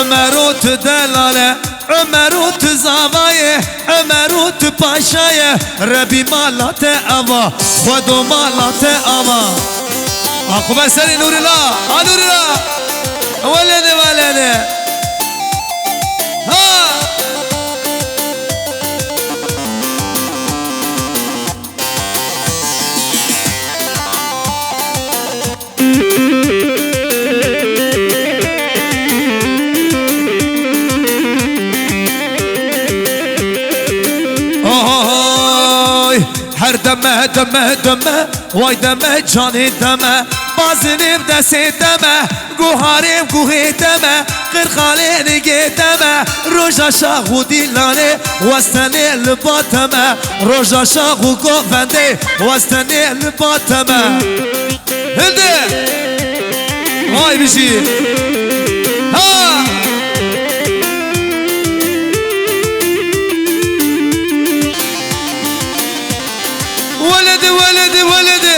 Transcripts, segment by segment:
Ömerut delale, Ömerut zavaye, Ömerut paşaye, Rabbi malate ava, Khodo malate ava. Akube seni Nurila, Nurila, velede velede. Ha. Her deme deme deme, vay deme canı deme, bazınım dese deme, guharim guhi deme, kırkalini gideme, roja şahu dilane, vastane lbateme, roja şahu govende, vastane lbateme. Hildi, vay bizi, ha. ولدي ولدي ولدي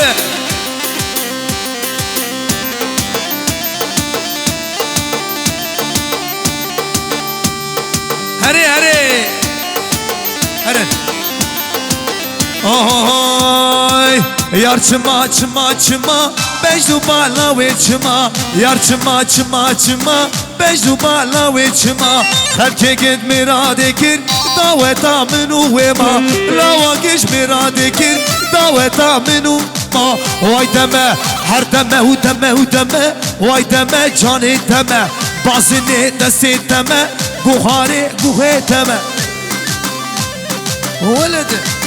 هري هري هري اوه yar çıma çıma çıma Bejdu bala ve çıma Yar çıma çıma çıma Bejdu bala ve çıma Herke git miradekir Daveta minu vema Lava geç miradekir Daveta minu ma Vay deme her deme hu deme hu deme Vay deme canı deme Bazını desi deme Buhari guhe deme Veledi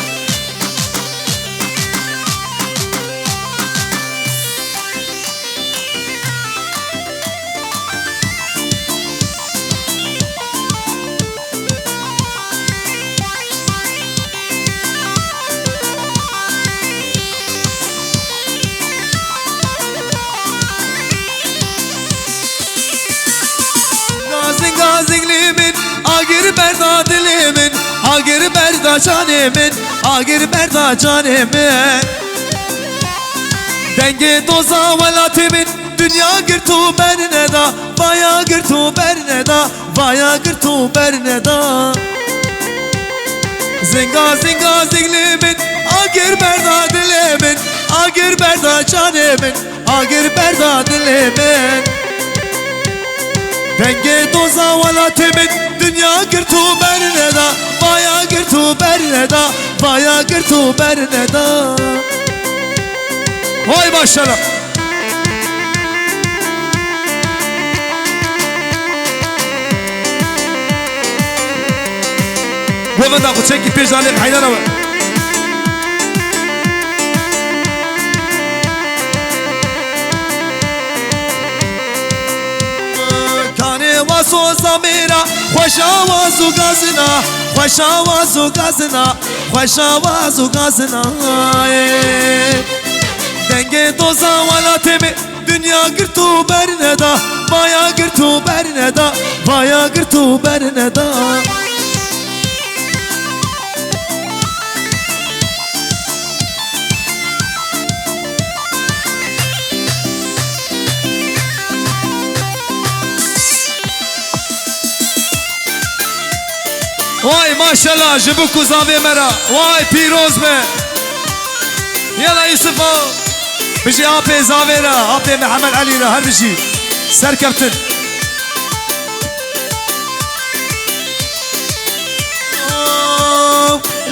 Gazilimin, agir berda dilimin, agir berda canimin, agir berda canimin. Denge doza velatimin, dünya girtu berneda, vaya girtu berneda, vaya girtu berneda. Zinga zinga zilimin, agir berda dilimin, agir berda canimin, agir berda dilimin. Denge doza velatimin dünya girtu berneda Vaya girtu berneda Vaya girtu berneda Vay maşallah Bu kadar bu çekip bir zalim haydana var Vaso zamira, khoşa vazu gazina, khoşa vazu gazina, khoşa vazu gazina. Denge doza velatimi, dünya girtu berneda, vaya girtu berneda, vaya girtu berneda. Vay maşallah jibu kuzave mera Vay piroz be Yala Yusuf'a Bişi ape zavera Ape Muhammed Ali'na her bir şey Serkaptın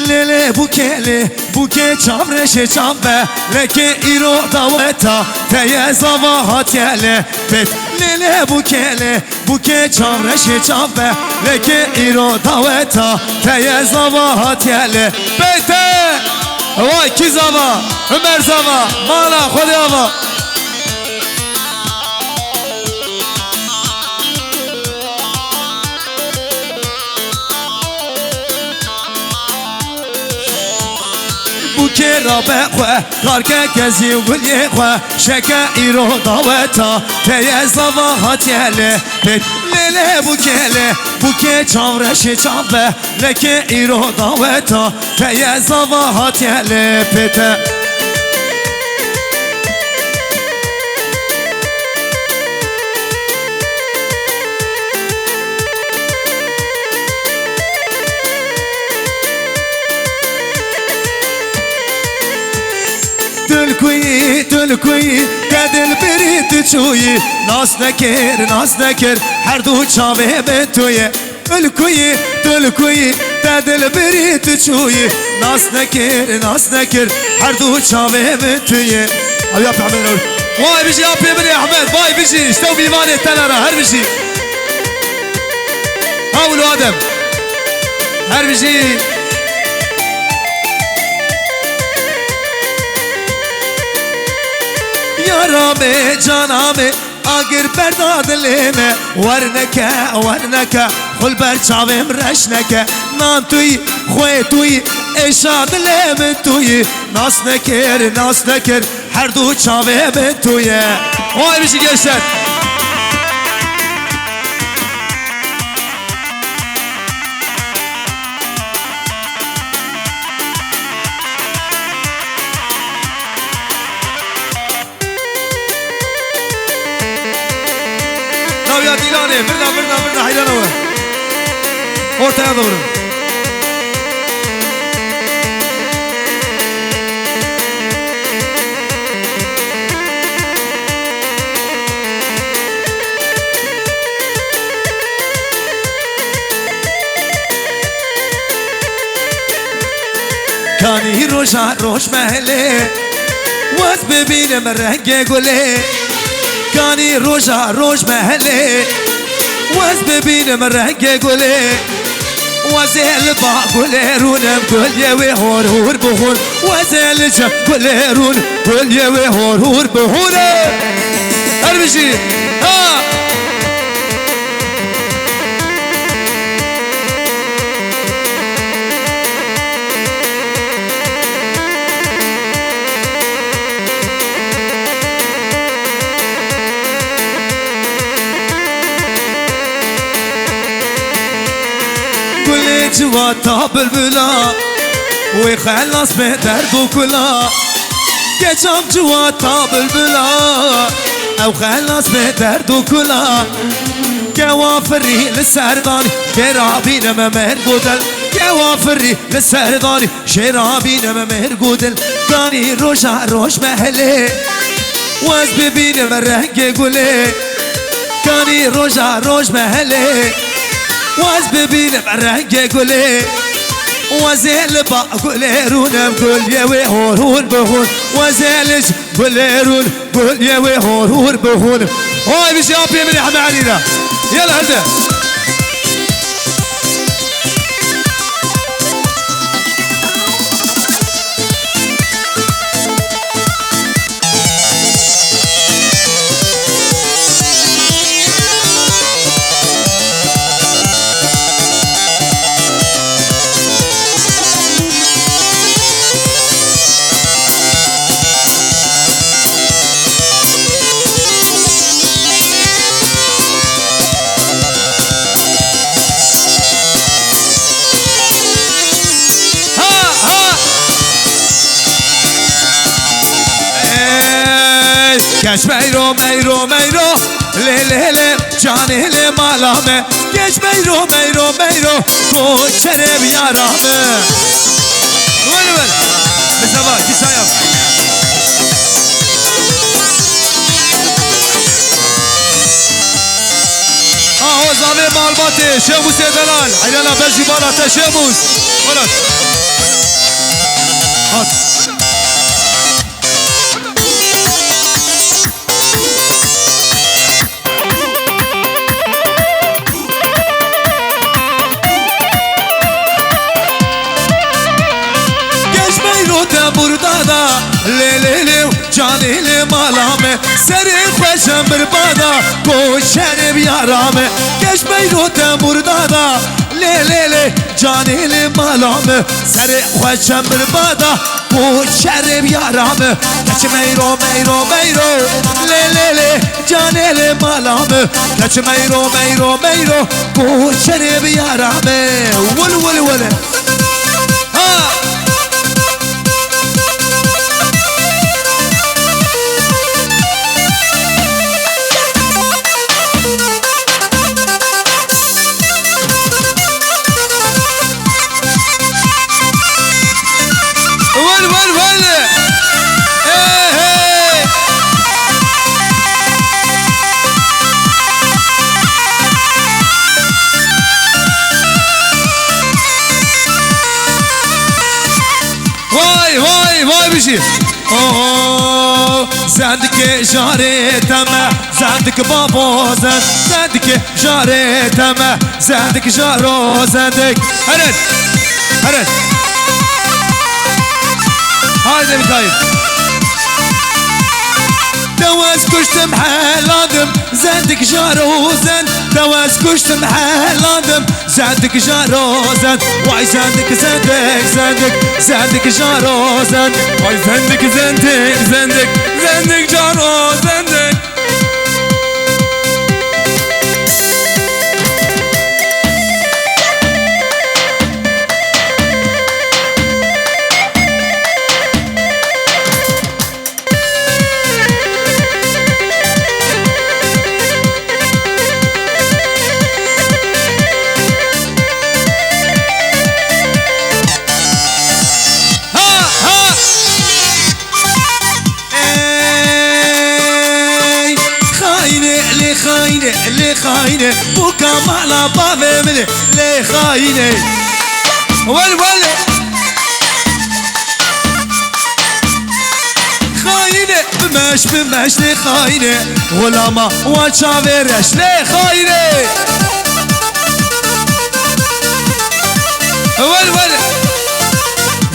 Lele bukele Buke çamreşe çambe Leke iro daveta Teye zavahat yele Bet Lele bukele Buke çamreşe çambe Leke iro daveta Teye zavahat yele Bete Vay ki zava Ömer zava Mala khode ava Buke rabe khwe Karke kezi gulye khwe Şeke iro daveta Teye zavahat yele Bet Lele bukele Buke çavreşi çambe Leke iro daveta Teye zavahat yele pete تلكوي تلكوي قد البريد تشوي ناس نكر حردو شابه بتوي تلكوي تلكوي قد البريد تشوي ناس نكر حردو شابه بتوي أبي أبي عمل واي بيجي أبي بني أحمد واي بيجي اشتو بيماني تلرا هر بيجي هاولو آدم هر بيجي يارامي جانامي آگر برداد لیمه ورنکه خل بر چاویم رشنکه نان توی خوی توی اشاد لیم توی ناس نکر هر دو چاویم توی وای بیشی gençler يا ديلاني برنا حيلانا ورا ortaya doğru كاني روش مهلي واز ببينم رنگ گله كاني روش مهلي واز ببينم رنگ گله وزل با گلرونم گل یوی هور بهور وزل جا گلرون گل یوی هور بهوره هر بشی ها جواتا بلبلا ويخلص بدرد وكلا كجام جواتا بلبلا او خلص بدرد وكلا كوافري للسرداني شرابين ممهر قدل كوافري للسرداني شرابين ممهر قدل كاني روش محلي واز ببين مرهق قولي كاني روش محلي واز ببينم رنگ گله وزل با گلرونم گل یوی هور بهون وزلش گلرون گل یوی هور بهون هاي بيجي ابي من احنا علينا يلا هدا Geç meyro le canile malame Geç meyro koçere bir yaramı Ver mesela git sen yap o zave malbate Şemus Edelal Aylana Belji Balata Şemus Olat At burada da le canile malame seri خوشم بربادا کوشر بیارامه geçmeyi rotem burada da le canile malame seri خوشم بربادا کوشر بیارامه geçmeyi ro le canile malame geçmeyi ro کوشر بیارامه ول ha بيجي زندك جاري تما زندك بابو زندك جاري تما زندك جارو زندك هرد هرد هايدي مكايل دواز كشتم حالادم زندك جارو زند دواز كشتم حالادم زندك جارو زند واي زندك زندك زندك زندك جارو زند واي زندك زندك زندك زندك جارو زندك اللي خاينه بوكا معنا بابي مني اللي خاينه ول خاينه بمش لي خاينه ولا ما واتشافيرش لي خاينه ول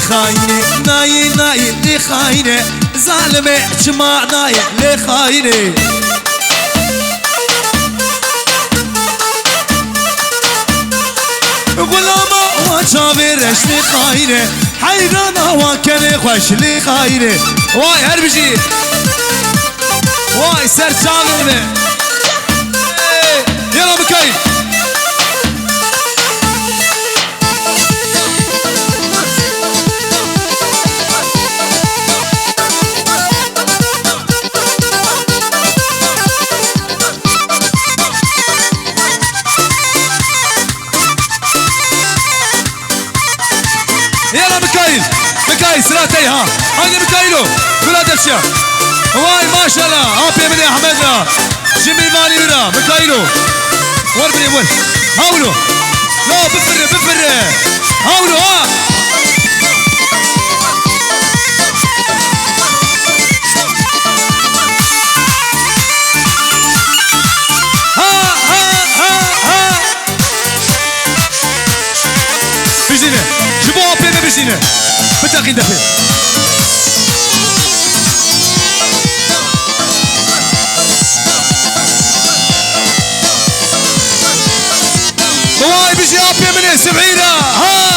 خاينه ناي لي خاينه ظالمه جماع ناي لي خاينه غلاما وشافيرش لي خاينه حيرانا وكان خوش لي خاينه واي هربجي واي سر شافيرنا يلا مكاين يلا مكايل سراتي ها هاي مكايلو كلها دبشة واي ما شاء الله ابي من احمدنا جيمي ماني ورا مكايلو ور بني ور هاولو لا بفر هاولو ها بيجينا جيبوها بينا بيجينا بتاقي دفن واي بيجي ابي من 70 ها